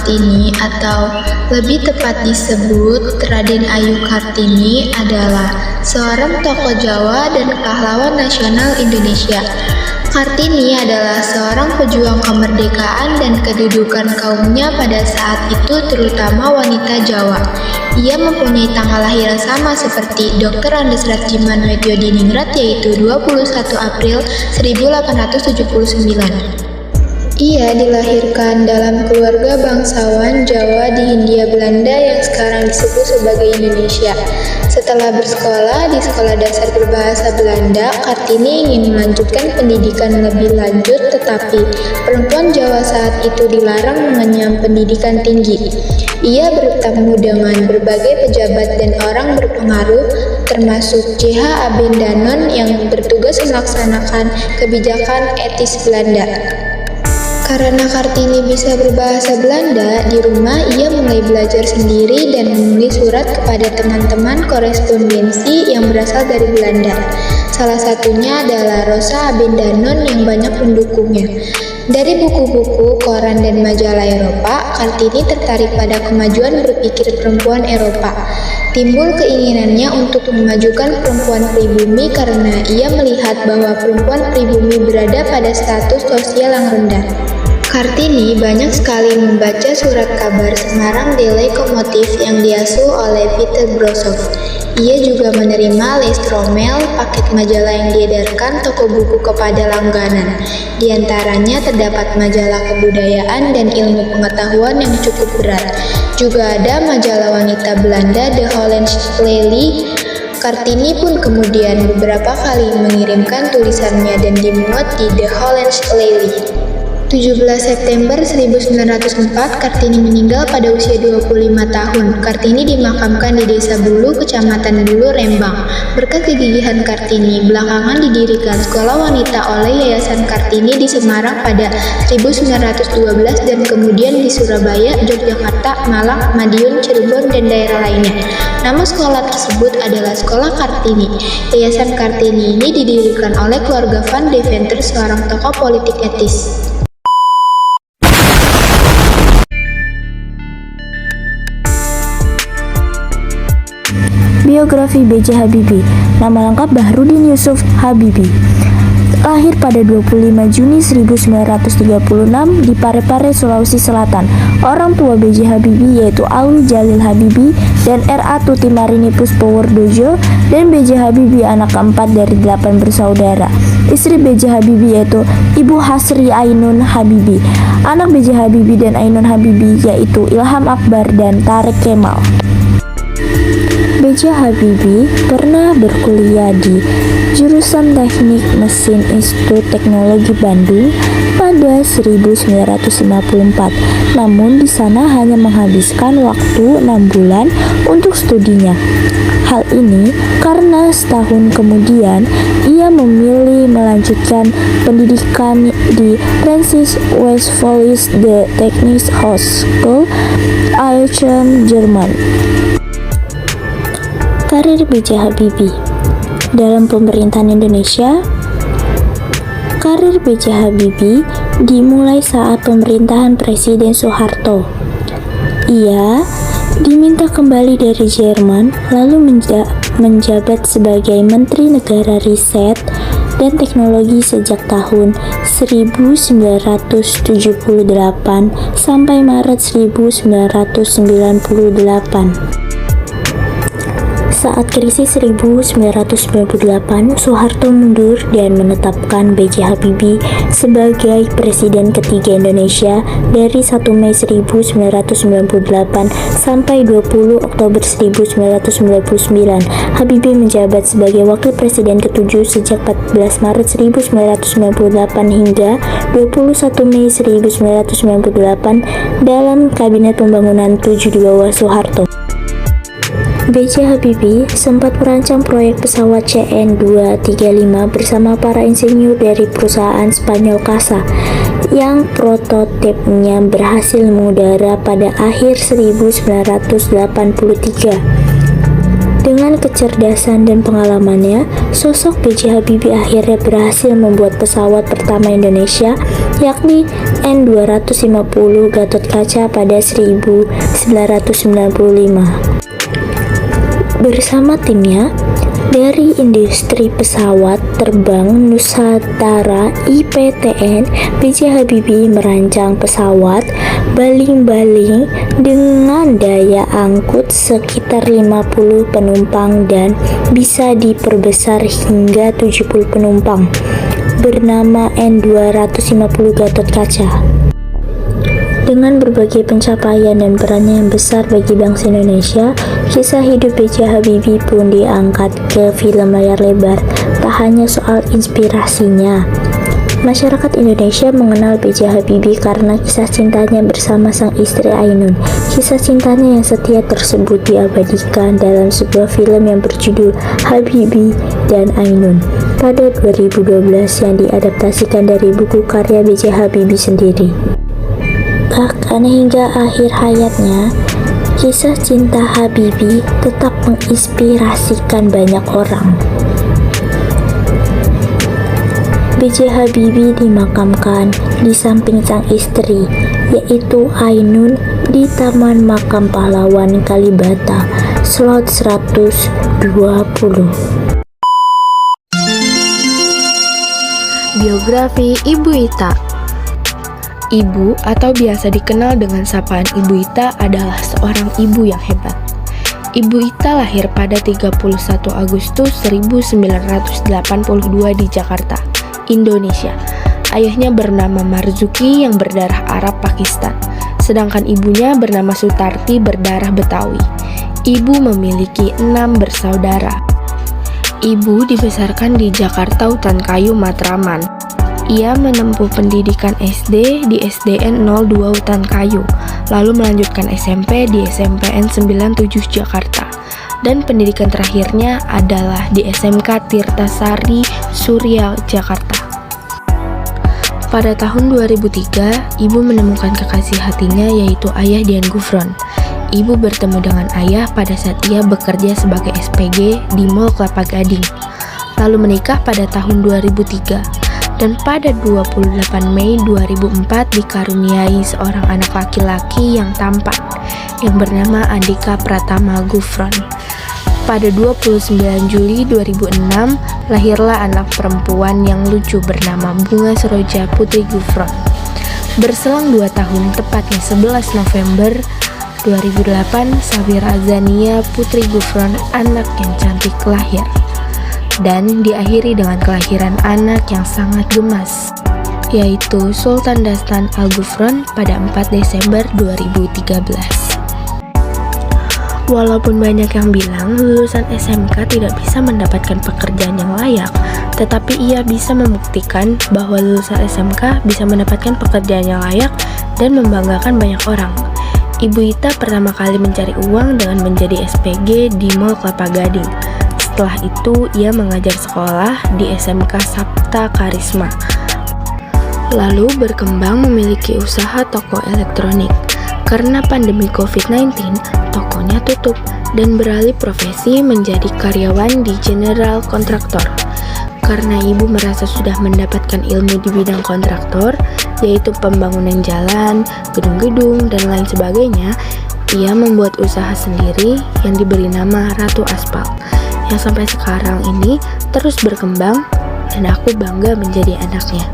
Kartini atau lebih tepat disebut Raden Ayu Kartini adalah seorang tokoh Jawa dan pahlawan nasional Indonesia. Kartini adalah seorang pejuang kemerdekaan dan kedudukan kaumnya pada saat itu, terutama wanita Jawa. Ia mempunyai tanggal lahir yang sama seperti Dr. Andes Ratjiman Medyodiningrat, yaitu 21 April 1879. Ia dilahirkan dalam keluarga bangsawan Jawa di Hindia Belanda yang sekarang disebut sebagai Indonesia. Setelah bersekolah di Sekolah Dasar Berbahasa Belanda, Kartini ingin melanjutkan pendidikan lebih lanjut, tetapi perempuan Jawa saat itu dilarang mengenyam pendidikan tinggi. Ia bertemu dengan berbagai pejabat dan orang berpengaruh, termasuk J.H. Abendanon yang bertugas melaksanakan kebijakan etis Belanda. Karena Kartini bisa berbahasa Belanda, di rumah ia mulai belajar sendiri dan menulis surat kepada teman-teman korespondensi yang berasal dari Belanda. Salah satunya adalah Rosa Abendanon yang banyak mendukungnya. Dari buku-buku, koran, dan majalah Eropa, Kartini tertarik pada kemajuan berpikir perempuan Eropa. Timbul keinginannya untuk memajukan perempuan pribumi karena ia melihat bahwa perempuan pribumi berada pada status sosial yang rendah. Kartini banyak sekali membaca surat kabar Semarang Daily Lokomotif yang diasuh oleh Peter Brosov. Ia juga menerima Les Rommel, paket majalah yang diedarkan toko buku kepada langganan. Di antaranya terdapat majalah kebudayaan dan ilmu pengetahuan yang cukup berat. Juga ada majalah wanita Belanda The Hollands Lely. Kartini pun kemudian beberapa kali mengirimkan tulisannya dan dimuat di The Hollands Lely. 17 September 1904, Kartini meninggal pada usia 25 tahun. Kartini dimakamkan di Desa Bulu, Kecamatan Bulu, Rembang. Berkat kegigihan Kartini, belakangan didirikan sekolah wanita oleh Yayasan Kartini di Semarang pada 1912 dan kemudian di Surabaya, Yogyakarta, Malang, Madiun, Cirebon, dan daerah lainnya. Nama sekolah tersebut adalah Sekolah Kartini. Yayasan Kartini ini didirikan oleh keluarga Van Deventer, seorang tokoh politik etis. Biografi B.J. Habibie. Nama lengkap Bahrudin Yusuf Habibie. Lahir pada 25 Juni 1936 di Parepare, Sulawesi Selatan. Orang tua B.J. Habibie yaitu Alwi Jalil Habibie dan R.A. Tuti Marini Puspowardojo, dan B.J. Habibie anak keempat dari 8 bersaudara. Istri B.J. Habibie yaitu Ibu Hasri Ainun Habibie. Anak B.J. Habibie dan Ainun Habibie yaitu Ilham Akbar dan Tareq Kemal. B.J. Habibie pernah berkuliah di jurusan Teknik Mesin Institut Teknologi Bandung pada 1954. Namun di sana hanya menghabiskan waktu 6 bulan untuk studinya. Hal ini karena setahun kemudian ia memilih melanjutkan pendidikan di Francis Westphalia The Technics Hochschule Aachen, Jerman. Karir B.J. Habibie dalam pemerintahan Indonesia. Karir B.J. Habibie dimulai saat pemerintahan Presiden Soeharto. Ia diminta kembali dari Jerman, lalu menjabat sebagai Menteri Negara Riset dan Teknologi sejak tahun 1978 sampai Maret 1998. Saat krisis 1998, Soeharto mundur dan menetapkan B.J. Habibie sebagai Presiden ketiga Indonesia dari 1 Mei 1998 sampai 20 Oktober 1999. Habibie menjabat sebagai Wakil Presiden ketujuh sejak 14 Maret 1998 hingga 21 Mei 1998 dalam Kabinet Pembangunan 7 di bawah Soeharto. B.J. Habibie sempat merancang proyek pesawat CN-235 bersama para insinyur dari perusahaan Spanyol CASA yang prototipnya berhasil mengudara pada akhir 1983. Dengan Dengan kecerdasan dan pengalamannya, sosok B.J. Habibie akhirnya berhasil membuat pesawat pertama Indonesia, yakni N250 Gathotkaca pada 1995. Bersama timnya, dari industri pesawat terbang Nusantara IPTN, B.J. Habibie merancang pesawat baling-baling dengan daya angkut sekitar 50 penumpang dan bisa diperbesar hingga 70 penumpang, bernama N250 Gathotkaca. Dengan berbagai pencapaian dan perannya yang besar bagi bangsa Indonesia, kisah hidup B.J. Habibie pun diangkat ke film layar lebar. Tak hanya soal inspirasinya, masyarakat Indonesia mengenal B.J. Habibie karena kisah cintanya bersama sang istri Ainun. Kisah cintanya yang setia tersebut diabadikan dalam sebuah film yang berjudul Habibie dan Ainun pada 2012 yang diadaptasikan dari buku karya B.J. Habibie sendiri. Bahkan hingga akhir hayatnya, kisah cinta Habibie tetap menginspirasikan banyak orang. B.J. Habibie dimakamkan di samping sang istri, yaitu Ainun, di Taman Makam Pahlawan Kalibata, Slot 120. Biografi Ibu Ita. Ibu atau biasa dikenal dengan sapaan Ibu Ita adalah seorang ibu yang hebat. Ibu Ita lahir pada 31 Agustus 1982 di Jakarta, Indonesia. Ayahnya bernama Marzuki yang berdarah Arab Pakistan, sedangkan ibunya bernama Sutarti berdarah Betawi. Ibu memiliki 6 bersaudara. Ibu dibesarkan di Jakarta Utankayu, Matraman. Ia menempuh pendidikan SD di SDN 02 Utankayu, lalu melanjutkan SMP di SMPN 97 Jakarta, dan pendidikan terakhirnya adalah di SMK Tirtasari, Surya, Jakarta. Pada tahun 2003, ibu menemukan kekasih hatinya yaitu ayah Dian Gufron. Ibu bertemu dengan ayah pada saat ia bekerja sebagai SPG di Mall Kelapa Gading, lalu menikah pada tahun 2003. Dan pada 28 Mei 2004 dikaruniai seorang anak laki-laki yang tampan yang bernama Andika Pratama Gufron. Pada 29 Juli 2006 lahirlah anak perempuan yang lucu bernama Bunga Seroja Putri Gufron. Berselang 2 tahun, tepatnya 11 November 2008, Safira Zania Putri Gufron, anak yang cantik, lahir. Dan diakhiri dengan kelahiran anak yang sangat gemas, yaitu Sultan Dastan Al Gufron pada 4 Desember 2013. Walaupun banyak yang bilang lulusan SMK tidak bisa mendapatkan pekerjaan yang layak, tetapi ia bisa membuktikan bahwa lulusan SMK bisa mendapatkan pekerjaan yang layak dan membanggakan banyak orang. Ibu Ita pertama kali mencari uang dengan menjadi SPG di Mall Kelapa Gading. Setelah itu, ia mengajar sekolah di SMK Sabta Karisma. Lalu berkembang memiliki usaha toko elektronik. Karena pandemi COVID-19, tokonya tutup dan beralih profesi menjadi karyawan di General Kontraktor. Karena ibu merasa sudah mendapatkan ilmu di bidang kontraktor, yaitu pembangunan jalan, gedung-gedung, dan lain sebagainya, ia membuat usaha sendiri yang diberi nama Ratu Aspal, yang sampai sekarang ini terus berkembang dan aku bangga menjadi anaknya.